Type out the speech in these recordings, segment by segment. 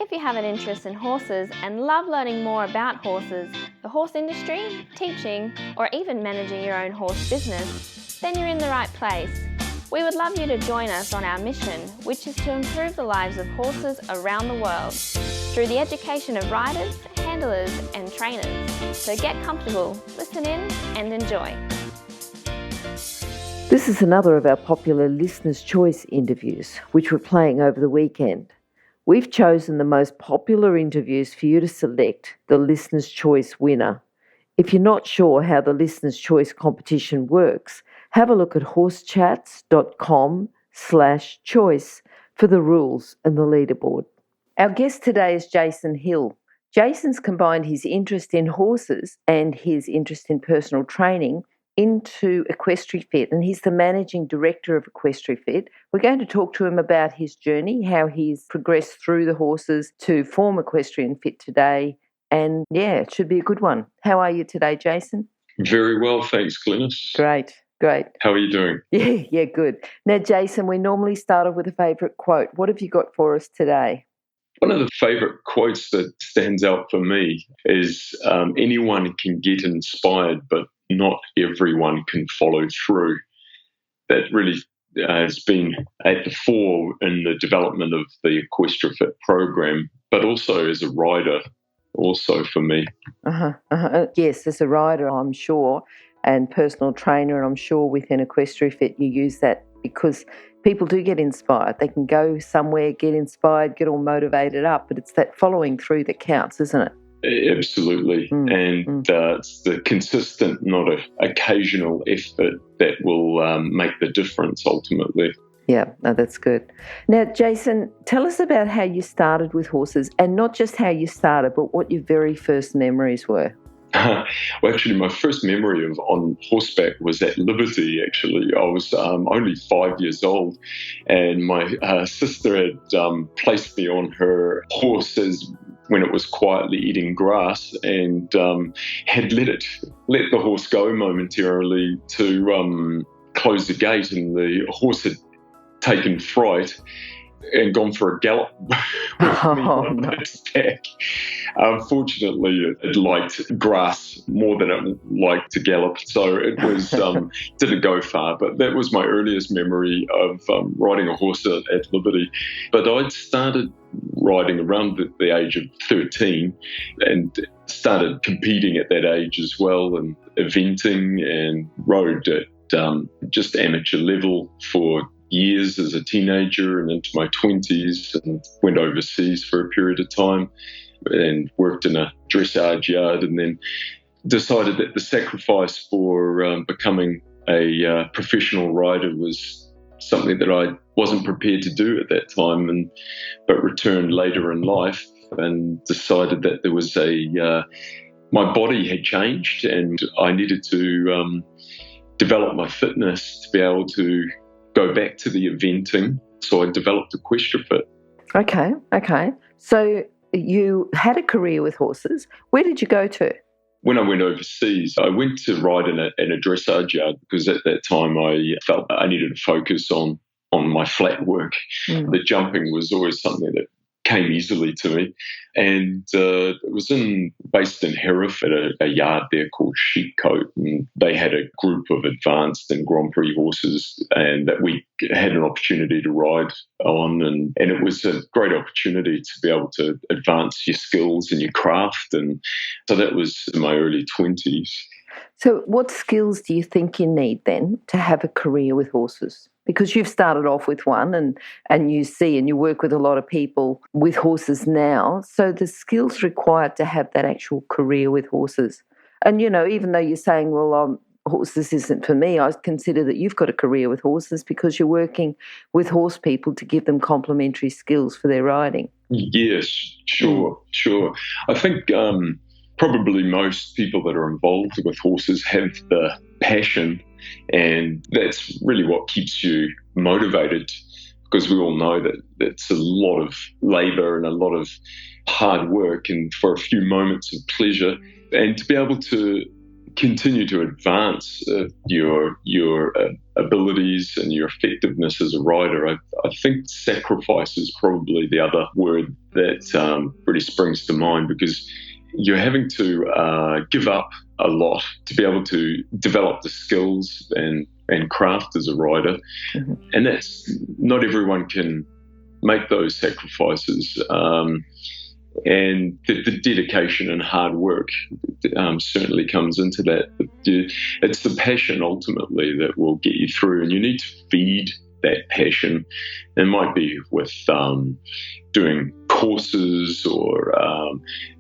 if you have an interest in horses and love learning more about horses, the horse industry, teaching, or even managing your own horse business, then you're in the right place. We would love you to join us on our mission, which is to improve the lives of horses around the world through the education of riders, handlers, and trainers. So get comfortable, listen in, and enjoy. This is another of our popular Listener's Choice interviews, which we're playing over the weekend. We've chosen the most popular interviews for you to select the Listener's Choice winner. If you're not sure how the Listener's Choice competition works, have a look at horsechats.com/choice for the rules and the leaderboard. Our guest today is Jason Hill. Jason's combined his interest in horses and his interest in personal training into EquestriFit, and he's the managing director of EquestriFit. We're going to talk to him about his journey, how he's progressed through the horses to form Equestrian Fit today, and it should be a good one. How are you today, Jason? Very well, thanks, Glenys. Great. How are you doing? Yeah, good. Now, Jason, we normally start off with a favourite quote. What have you got for us today? One of the favourite quotes that stands out for me is anyone can get inspired, but not everyone can follow through. That really has been at the fore in the development of the EquestriFit program, but also as a rider, also for me. Yes, as a rider, I'm sure, and personal trainer, and I'm sure within EquestriFit you use that because people do get inspired. They can go somewhere, get inspired, get all motivated up, but it's that following through that counts, isn't it? Absolutely. It's the consistent, not an occasional effort that will make the difference ultimately. Yeah, no, that's good. Now, Jason, tell us about how you started with horses, and not just how you started, but what your very first memories were. Well, actually, my first memory of on horseback was at Liberty, actually. I was only 5 years old, and my sister had placed me on her horses when it was quietly eating grass, and had let the horse go momentarily to close the gate, and the horse had taken fright and gone for a gallop with me on its back. Unfortunately, it liked grass more than it liked to gallop, so it was didn't go far. But that was my earliest memory of riding a horse at Liberty. But I'd started riding around the age of 13 and started competing at that age as well, and eventing, and rode at just amateur level for years as a teenager and into my 20s, and went overseas for a period of time and worked in a dressage yard, and then decided that the sacrifice for becoming a professional rider was something that I wasn't prepared to do at that time, but returned later in life and decided that there was my body had changed and I needed to develop my fitness to be able to go back to the eventing. So I developed EquestriFit. Okay. So you had a career with horses. Where did you go to? When I went overseas, I went to ride in a dressage yard because at that time I felt I needed to focus on my flat work. The jumping was always something that came easily to me. And it was based in Hereford at a yard there called Sheepcoat, and they had a group of advanced and Grand Prix horses, and that we had an opportunity to ride on, and it was a great opportunity to be able to advance your skills and your craft, and so that was in my early 20s. So what skills do you think you need then to have a career with horses? Because you've started off with one and you see and you work with a lot of people with horses now. So the skills required to have that actual career with horses. And, even though you're saying, well, horses isn't for me, I consider that you've got a career with horses because you're working with horse people to give them complementary skills for their riding. Yes, sure. I think probably most people that are involved with horses have the passion, and that's really what keeps you motivated, because we all know that it's a lot of labour and a lot of hard work, and for a few moments of pleasure, and to be able to continue to advance your abilities and your effectiveness as a rider. I think sacrifice is probably the other word that really springs to mind, because you're having to give up a lot to be able to develop the skills and craft as a rider. Mm-hmm. And that's not everyone can make those sacrifices. And the dedication and hard work certainly comes into that. It's the passion ultimately that will get you through, and you need to feed that passion. It might be with doing courses or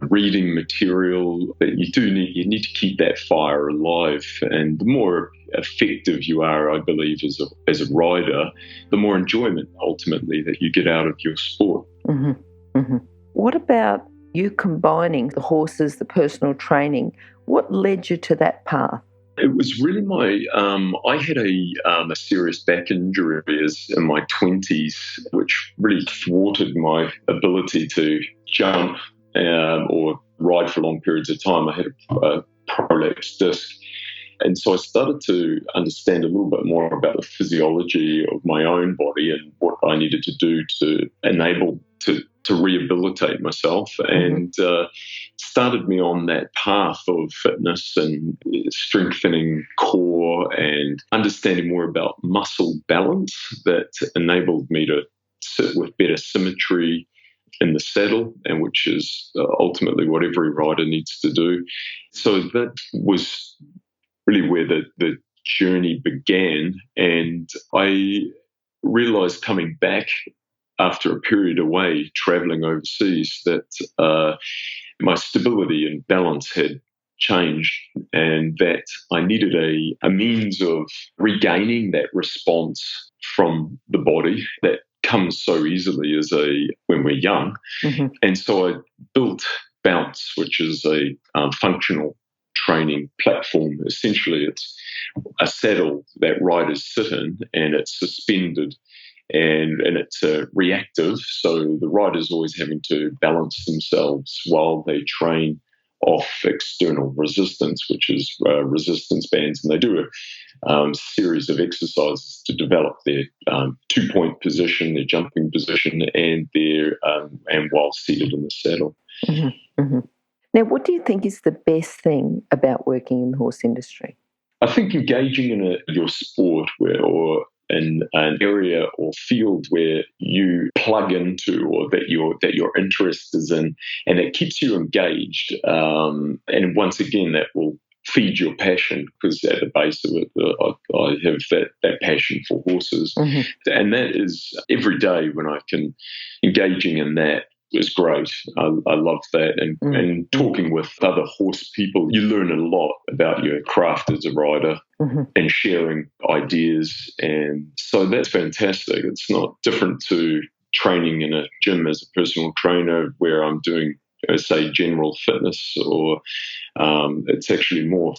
reading material, but you need to keep that fire alive. And the more effective you are, I believe, as a rider, the more enjoyment ultimately that you get out of your sport. Mm-hmm. Mm-hmm. What about you combining the horses, the personal training? What led you to that path? It was really I had a serious back injury in my 20s, which really thwarted my ability to jump or ride for long periods of time. I had a prolapsed disc. And so I started to understand a little bit more about the physiology of my own body and what I needed to do to enable to rehabilitate myself, and started me on that path of fitness and strengthening core and understanding more about muscle balance that enabled me to sit with better symmetry in the saddle, and which is ultimately what every rider needs to do. So that was really where the journey began. And I realized coming back after a period away, traveling overseas, that my stability and balance had changed, and that I needed a means of regaining that response from the body that comes so easily when we're young. Mm-hmm. And so I built Bounce, which is a functional training platform. Essentially, it's a saddle that riders sit in, and it's suspended, and it's reactive. So the rider's always having to balance themselves while they train off external resistance, which is resistance bands, and they do a series of exercises to develop their 2-point position, their jumping position, and and while seated in the saddle. Mm-hmm. Mm-hmm. Now, what do you think is the best thing about working in the horse industry? I think engaging in your sport or in an area or field where you plug into, or that your interest is in, and it keeps you engaged. And once again, that will feed your passion, because at the base of it, I have that passion for horses. Mm-hmm. And that is every day when I can engaging in that is great. I love that. And talking with other horse people, you learn a lot about your craft as a rider, and sharing ideas. And so that's fantastic. It's not different to training in a gym as a personal trainer where I'm doing, say, general fitness, or it's actually more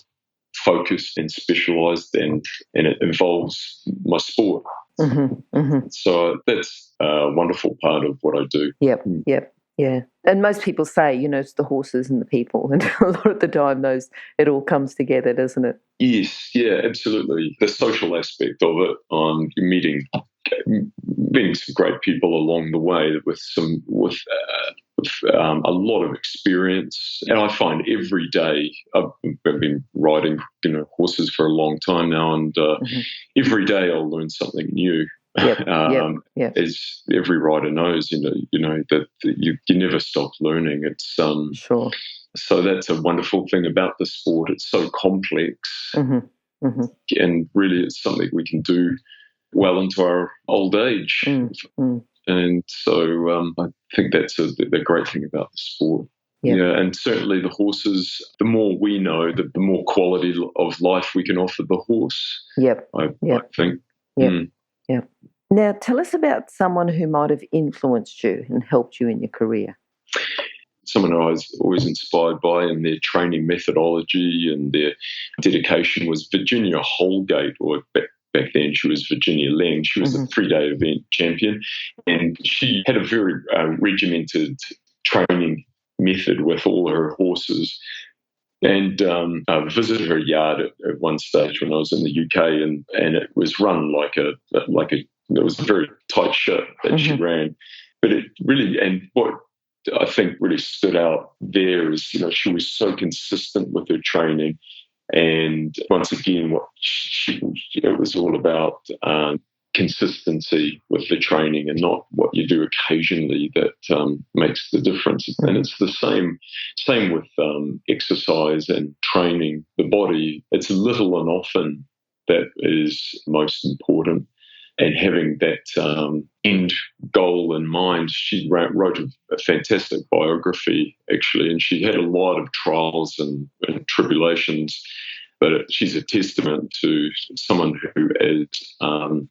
focused and specialized, and it involves my sport. So that's a wonderful part of what I do. Yep. Yeah. And most people say, it's the horses and the people. And a lot of the time, it all comes together, doesn't it? Yes, yeah, absolutely. The social aspect of it, meeting some great people along the way with a lot of experience. And I find every day, I've been riding horses for a long time now, and every day I'll learn something new. Yep. As every rider knows, that you never stop learning. It's sure. So that's a wonderful thing about the sport. It's so complex, and really, it's something we can do well into our old age. And so I think that's the great thing about the sport. Yep. Yeah, and certainly the horses, the more we know, the more quality of life we can offer the horse. I think. Yep. Now, tell us about someone who might have influenced you and helped you in your career. Someone I was always inspired by in their training methodology and their dedication was Virginia Holgate, or back then she was Virginia Lang. She was a 3-day event champion, and she had a very regimented training method with all her horses. And I visited her yard at one stage when I was in the UK, and it was run like it was a very tight ship that she ran. But it really, and what I think really stood out there is, she was so consistent with her training. And once again, it was all about consistency with the training and not what you do occasionally that makes the difference. And it's the same with exercise and training the body. It's little and often that is most important. And having that end goal in mind, she wrote a fantastic biography, actually, and she had a lot of trials and tribulations, but she's a testament to someone who is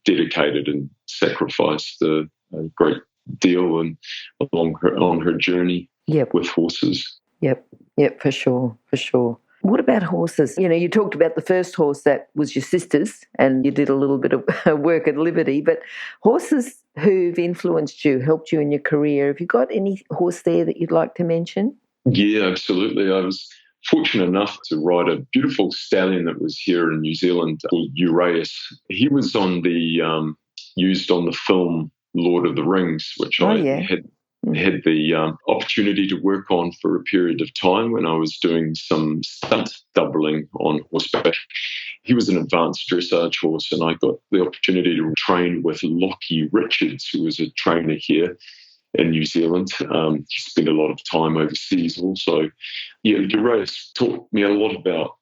dedicated and sacrificed a great deal and on her journey with horses. Yep, for sure. What about horses? You talked about the first horse that was your sister's and you did a little bit of work at Liberty, but horses who've influenced you, helped you in your career, have you got any horse there that you'd like to mention? Yeah, absolutely. I was fortunate enough to ride a beautiful stallion that was here in New Zealand called Uraeus. He was used on the film Lord of the Rings, which had the opportunity to work on for a period of time when I was doing some stunt doubling on horseback. He was an advanced dressage horse, and I got the opportunity to train with Lockie Richards, who was a trainer here in New Zealand. He spent a lot of time overseas also. Yeah, Uraeus taught me a lot about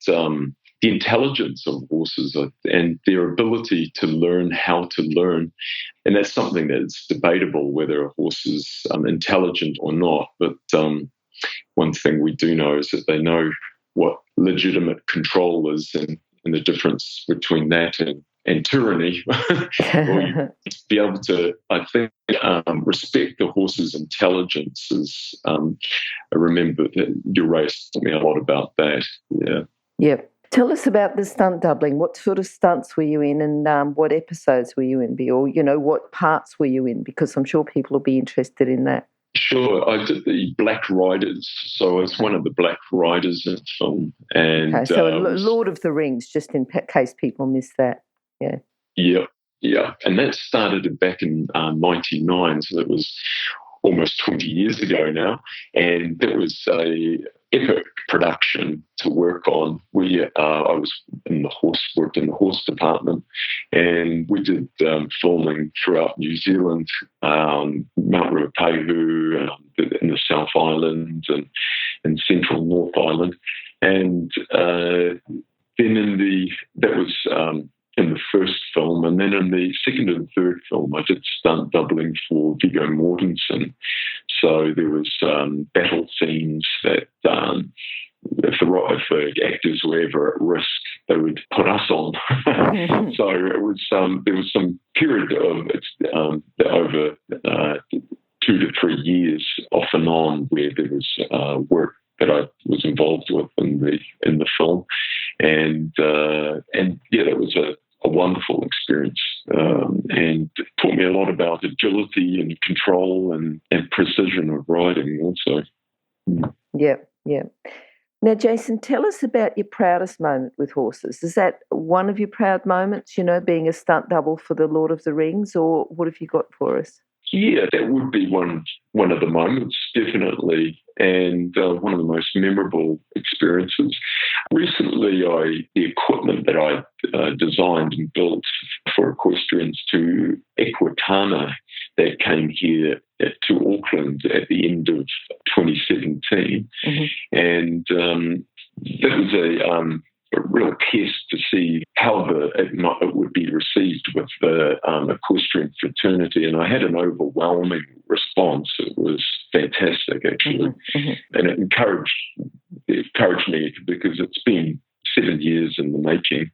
the intelligence of horses and their ability to learn how to learn. And that's something that's debatable, whether a horse is intelligent or not. But one thing we do know is that they know what legitimate control is and the difference between that and tyranny. Or you be able to, I think, respect the horse's intelligence. I remember that Uraeus taught me a lot about that. Yeah. Yep. Tell us about the stunt doubling. What sort of stunts were you in and what episodes were you in? Or, what parts were you in? Because I'm sure people will be interested in that. Sure. I did the Black Riders. So I was one of the Black Riders in the film. And, okay, so Lord of the Rings, just in case people miss that. Yeah. Yeah. And that started back in 99. So that was almost 20 years ago now. And that was a epic production to work on. I was worked in the horse department, and we did filming throughout New Zealand, Mount Ruapehu, in the South Island and Central North Island. And then that was in the first film, and then in the second and third film, I did stunt doubling for Viggo Mortensen. So there was battle scenes that if the actors were ever at risk, they would put us on. So it was there was some period of over 2 to 3 years off and on where there was work that I was involved with in the film, and yeah, that was a wonderful experience, and taught me a lot about agility and control and precision of riding also. Yeah. Now, Jason, tell us about your proudest moment with horses. Is that one of your proud moments, being a stunt double for the Lord of the Rings, or what have you got for us? Yeah, that would be one of the moments, definitely, and one of the most memorable experiences. Recently, the equipment that I designed and built for equestrians to Equitana that came here to Auckland at the end of 2017, and that was a real test to see how it would be received with the equestrian fraternity, and I had an overwhelming response. It was fantastic, actually, and it encouraged me because it's been 7 years in the making.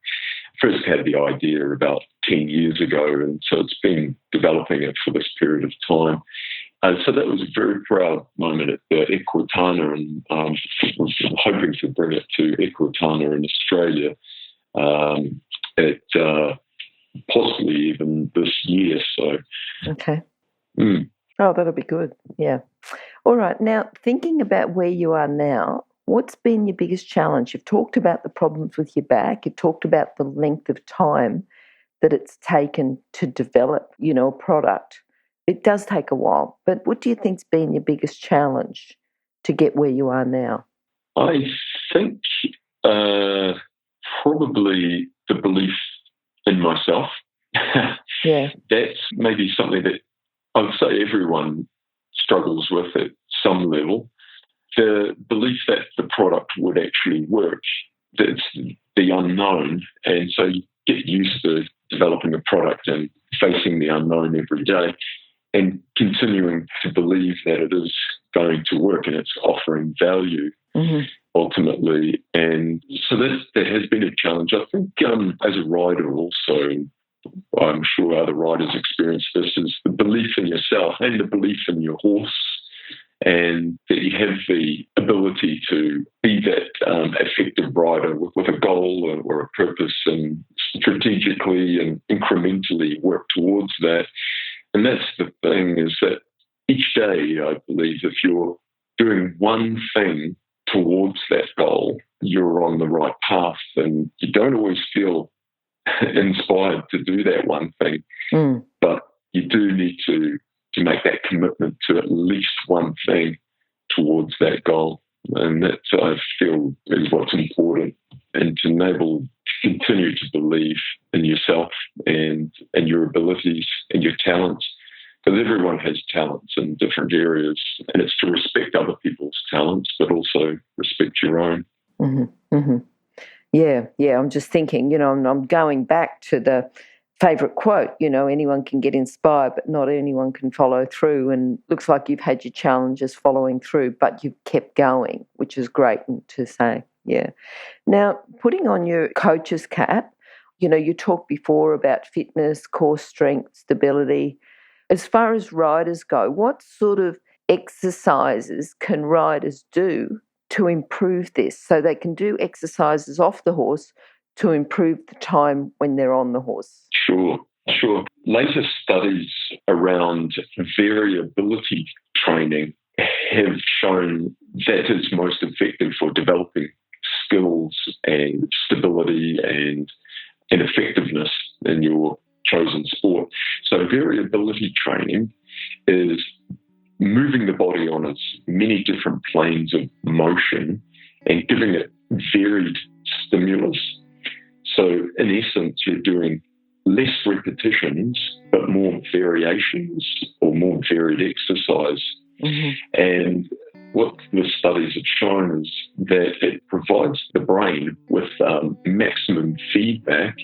First had the idea about 10 years ago, and so it's been developing it for this period of time. So that was a very proud moment at the Equitana, and was hoping to bring it to Equitana in Australia at possibly even this year. So, okay. Oh, that'll be good. Yeah. All right. Now, thinking about where you are now, what's been your biggest challenge? You've talked about the problems with your back. You've talked about the length of time that it's taken to develop, a product. It does take a while. But what do you think's been your biggest challenge to get where you are now? I think probably the belief in myself. Yeah. That's maybe something that I would say everyone struggles with at some level. The belief that the product would actually work, that's the unknown. And so you get used to developing a product and facing the unknown every day and continuing to believe that it is going to work and it's offering value ultimately. And so that has been a challenge. I think as a rider also, I'm sure other riders experience this, is the belief in yourself and the belief in your horse, and that you have the ability to be that effective rider with a goal or a purpose, and strategically and incrementally work towards that. And that's the thing, is that each day, I believe, if you're doing one thing towards that goal, you're on the right path, and you don't always feel inspired to do that one thing, but you do need to make that commitment to at least one thing towards that goal. And that, I feel, is what's important, and to continue to believe in yourself and your abilities and your talents, because everyone has talents in different areas, and it's to respect other people's talents, but also respect your own. Yeah. I'm just thinking, I'm going back to the favourite quote, anyone can get inspired, but not anyone can follow through. And looks like you've had your challenges following through, but you've kept going, which is great to say. Yeah. Now, putting on your coach's cap, you talked before about fitness, core strength, stability. As far as riders go, what sort of exercises can riders do to improve this, so they can do exercises off the horse to improve the time when they're on the horse? Sure. Latest studies around variability training have shown that is most effective for developing skills and stability and effectiveness in your chosen sport. So variability training is moving the body on its many different planes of motion and giving it varied stimulus. So in essence, you're doing less repetitions, but more variations or more varied exercise. And what the studies have shown is that it provides the brain with maximum feedback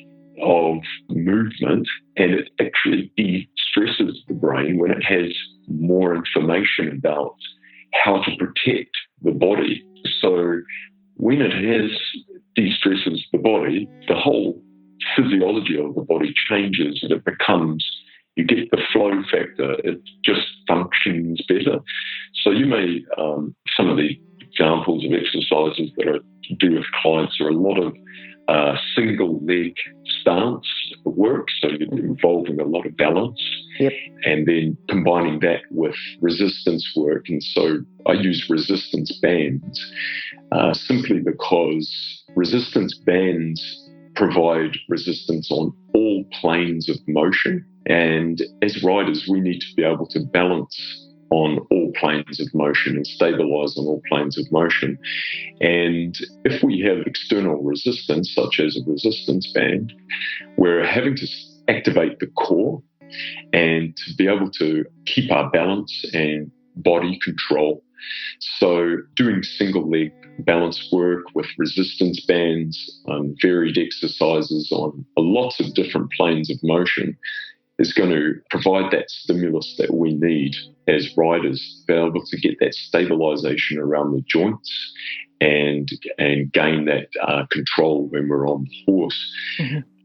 of movement, and it actually de-stresses the brain when it has more information about how to protect the body. So when it de-stresses the body, the whole physiology of the body changes, and you get the flow factor. It just functions better. So you may, some of the examples of exercises that I do with clients are a lot of single leg stance work, so you're involving a lot of balance, and then combining that with resistance work. And so I use resistance bands simply because resistance bands provide resistance on all planes of motion. And as riders, we need to be able to balance on all planes of motion and stabilize on all planes of motion. And if we have external resistance, such as a resistance band, we're having to activate the core and to be able to keep our balance and body control. So doing single leg balance work with resistance bands, varied exercises on lots of different planes of motion is going to provide that stimulus that we need as riders, be able to get that stabilization around the joints and gain that control when we're on the horse.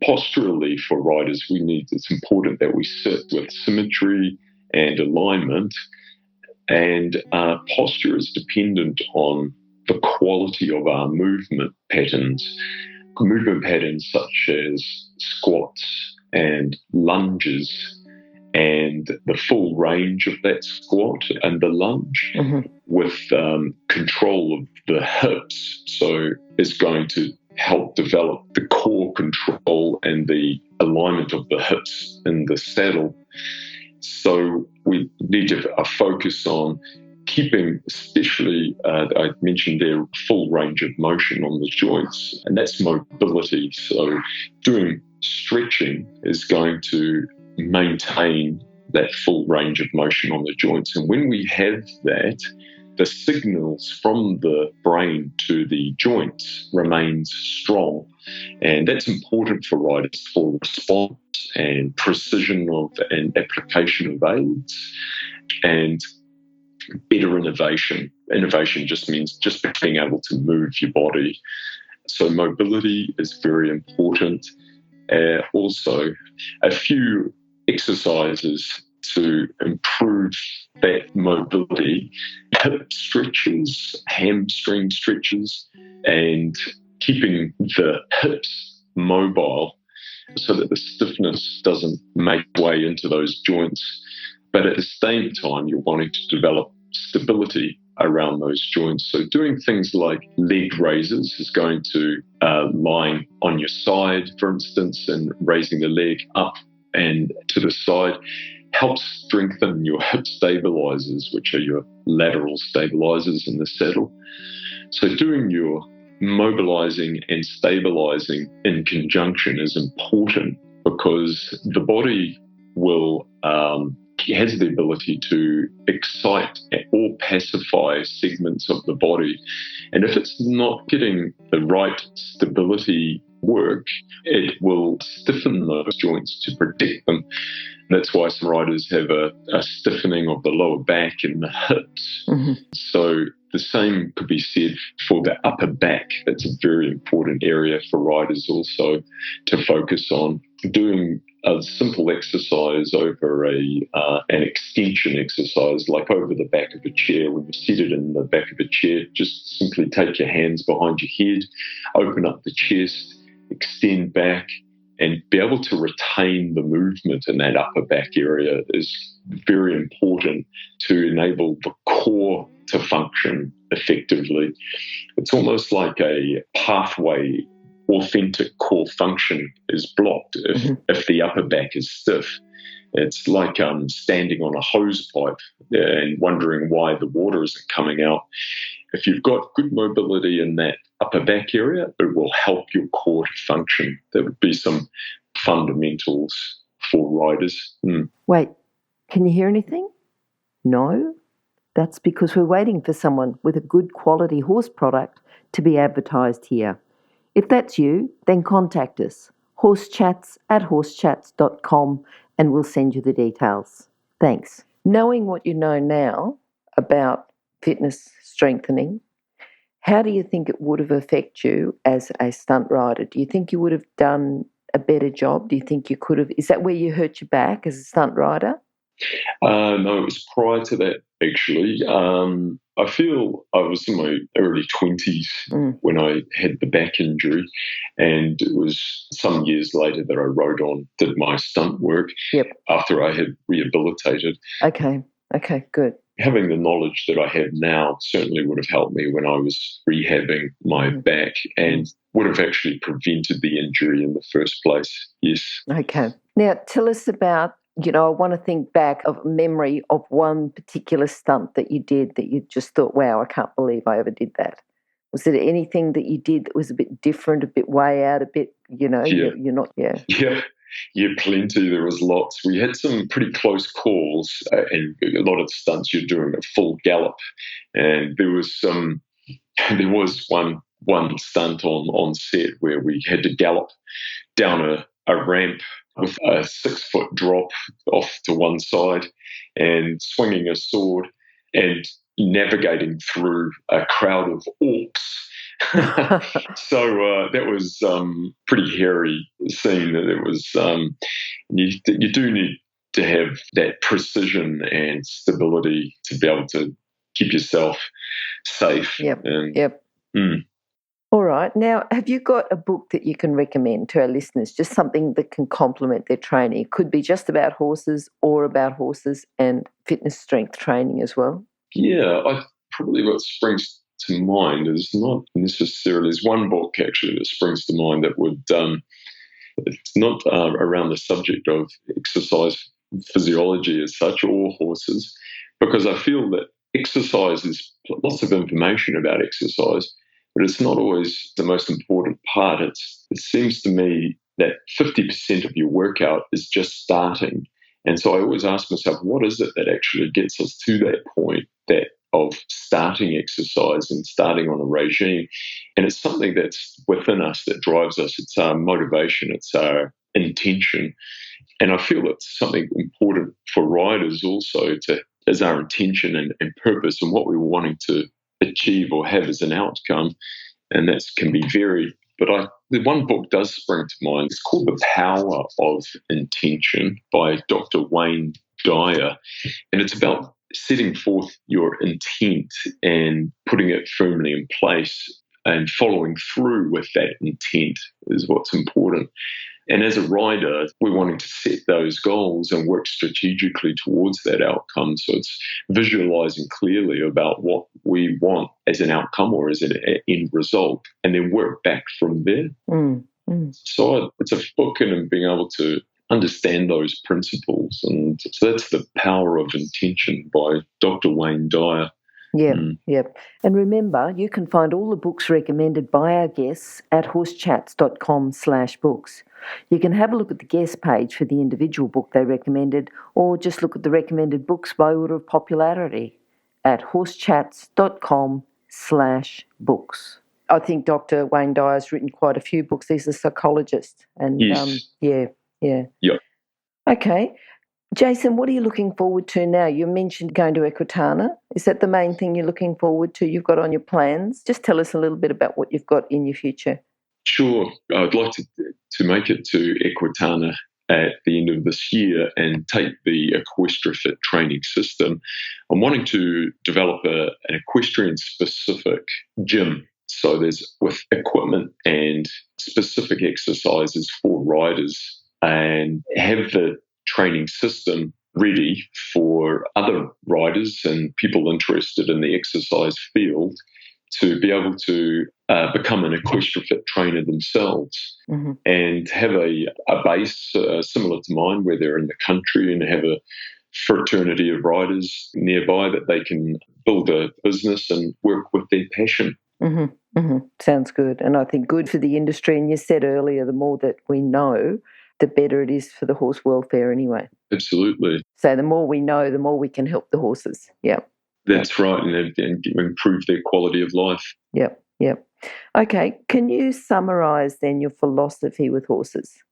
Posturally, for riders, it's important that we sit with symmetry and alignment. And posture is dependent on the quality of our movement patterns such as squats and lunges, and the full range of that squat and the lunge with control of the hips. So it's going to help develop the core control and the alignment of the hips in the saddle. So we need to focus on keeping, especially, I mentioned there, full range of motion on the joints, and that's mobility. So doing stretching is going to maintain that full range of motion on the joints. And when we have that, the signals from the brain to the joints remains strong. And that's important for riders for response and precision of and application of aids and better innovation. Innovation just means just being able to move your body. So mobility is very important. Also, a few exercises to improve that mobility, hip stretches, hamstring stretches, and keeping the hips mobile so that the stiffness doesn't make way into those joints. But at the same time, you're wanting to develop stability around those joints. So doing things like leg raises is going to lying on your side, for instance, and raising the leg up and to the side helps strengthen your hip stabilizers, which are your lateral stabilizers in the saddle. So doing your mobilizing and stabilizing in conjunction is important because the body will has the ability to excite or pacify segments of the body. And if it's not getting the right stability work, it will stiffen those joints to protect them. That's why some riders have a stiffening of the lower back and the hips. Mm-hmm. So the same could be said for the upper back. That's a very important area for riders also to focus on. Doing a simple exercise over an extension exercise, like over the back of a chair. When you're seated in the back of a chair, just simply take your hands behind your head, open up the chest, extend back, and be able to retain the movement in that upper back area is very important to enable the core to function effectively. It's almost like a pathway. Authentic core function is blocked if the upper back is stiff. It's like standing on a hose pipe and wondering why the water isn't coming out. If you've got good mobility in that upper back area, it will help your core to function. There would be some fundamentals for riders. Wait, can you hear anything? No? That's because we're waiting for someone with a good quality horse product to be advertised here. If that's you, then contact us, horsechats@horsechats.com, and we'll send you the details. Thanks. Knowing what you know now about fitness strengthening, how do you think it would have affected you as a stunt rider? Do you think you would have done a better job? Do you think you could have? Is that where you hurt your back as a stunt rider? No, it was prior to that, actually. I feel I was in my early 20s when I had the back injury, and it was some years later that I did my stunt work after I had rehabilitated. Okay, good. Having the knowledge that I have now certainly would have helped me when I was rehabbing my back and would have actually prevented the injury in the first place, yes. Okay. Now, tell us about, I want to think back of memory of one particular stunt that you did that you just thought, wow, I can't believe I ever did that. Was there anything that you did that was a bit different, a bit way out, a bit, you're not. Yeah, plenty. There was lots. We had some pretty close calls, and a lot of stunts you're doing a full gallop. And there was one stunt on set where we had to gallop down a ramp with a 6-foot drop off to one side and swinging a sword and navigating through a crowd of orcs. So that was pretty hairy scene. It was you do need to have that precision and stability to be able to keep yourself safe. Yep. All right. Now, have you got a book that you can recommend to our listeners, just something that can complement their training? It could be just about horses or about horses and fitness strength training as well. Yeah, probably what springs to mind is not necessarily, there's one book actually that springs to mind that would, it's not around the subject of exercise physiology as such, or horses, because I feel that exercise is lots of information about exercise, but it's not always the most important part. It seems to me that 50% of your workout is just starting. And so I always ask myself, what is it that actually gets us to that point of starting exercise and starting on a regime? And it's something that's within us that drives us. It's our motivation, it's our intention. And I feel it's something important for riders also as our intention and purpose and what we're wanting to achieve or have as an outcome. And that can be varied. But the one book does spring to mind. It's called The Power of Intention by Dr. Wayne Dyer. And it's about setting forth your intent and putting it firmly in place and following through with that intent is what's important. And as a rider, we're wanting to set those goals and work strategically towards that outcome. So it's visualizing clearly about what we want as an outcome or as an end result, and then work back from there. So it's a book and being able to understand those principles. And so that's The Power of Intention by Dr. Wayne Dyer. Yep. And remember, you can find all the books recommended by our guests at horsechats.com/books. You can have a look at the guest page for the individual book they recommended, or just look at the recommended books by order of popularity at horsechats.com/books. I think Dr. Wayne Dyer's written quite a few books. He's a psychologist. And yes. Yeah. Okay. Jason, what are you looking forward to now? You mentioned going to Equitana. Is that the main thing you're looking forward to? You've got on your plans? Just tell us a little bit about what you've got in your future. Sure. I'd like to make it to Equitana at the end of this year and take the EquestriaFit training system. I'm wanting to develop an equestrian-specific gym. So there's with equipment and specific exercises for riders, and have the training system ready for other riders and people interested in the exercise field to be able to become an EquestriaFit trainer themselves, and have a base similar to mine where they're in the country and have a fraternity of riders nearby that they can build a business and work with their passion. Sounds good. And I think good for the industry. And you said earlier, the more that we know, the better it is for the horse welfare anyway. Absolutely. So the more we know, the more we can help the horses. Yeah. That's right. And improve their quality of life. Yep. Okay. Can you summarise then your philosophy with horses?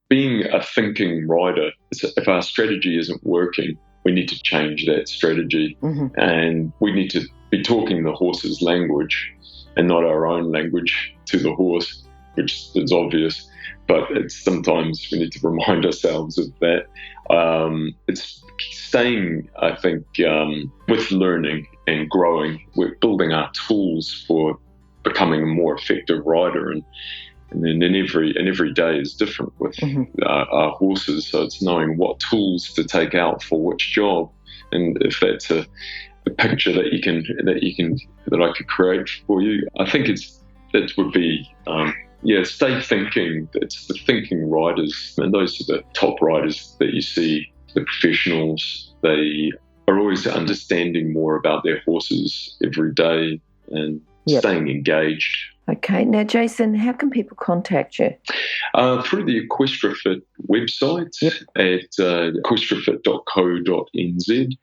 Being a thinking rider, if our strategy isn't working, we need to change that strategy. And we need to be talking the horse's language and not our own language to the horse, which is obvious. But sometimes we need to remind ourselves of that. It's staying, I think, with learning and growing. We're building our tools for becoming a more effective rider, and then every day is different with our horses. So it's knowing what tools to take out for which job, and if that's a picture that I could create for you, I think that would be. Stay thinking. It's the thinking riders, and those are the top riders that you see, the professionals. They are always understanding more about their horses every day and staying engaged. Okay. Now, Jason, how can people contact you? Through the EquestriaFit website at equestriafit.co.nz,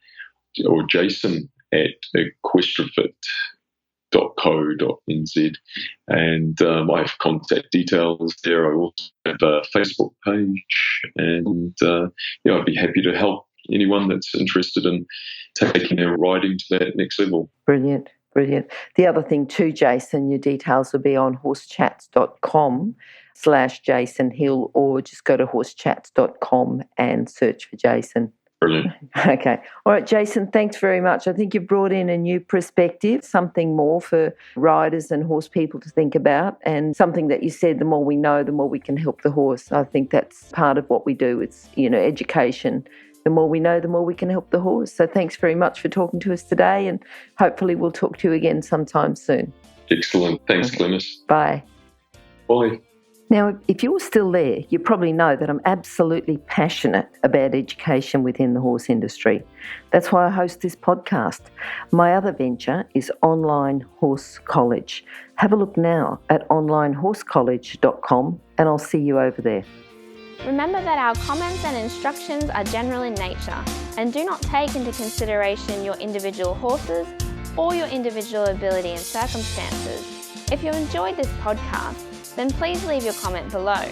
or Jason at equestriafit.co.nz, and I have contact details there. I also have a Facebook page, and I'd be happy to help anyone that's interested in taking their riding to that next level. Brilliant. The other thing too, Jason, your details will be on horsechats.com/Jason Hill, or just go to horsechats.com and search for Jason. Brilliant. Okay. All right, Jason, thanks very much. I think you've brought in a new perspective, something more for riders and horse people to think about, and something that you said, the more we know, the more we can help the horse. I think that's part of what we do. It's, education. The more we know, the more we can help the horse. So thanks very much for talking to us today, and hopefully we'll talk to you again sometime soon. Excellent. Thanks, Glenys. Bye. Bye. Now, if you're still there, you probably know that I'm absolutely passionate about education within the horse industry. That's why I host this podcast. My other venture is Online Horse College. Have a look now at onlinehorsecollege.com and I'll see you over there. Remember that our comments and instructions are general in nature and do not take into consideration your individual horses or your individual ability and circumstances. If you enjoyed this podcast, then please leave your comment below.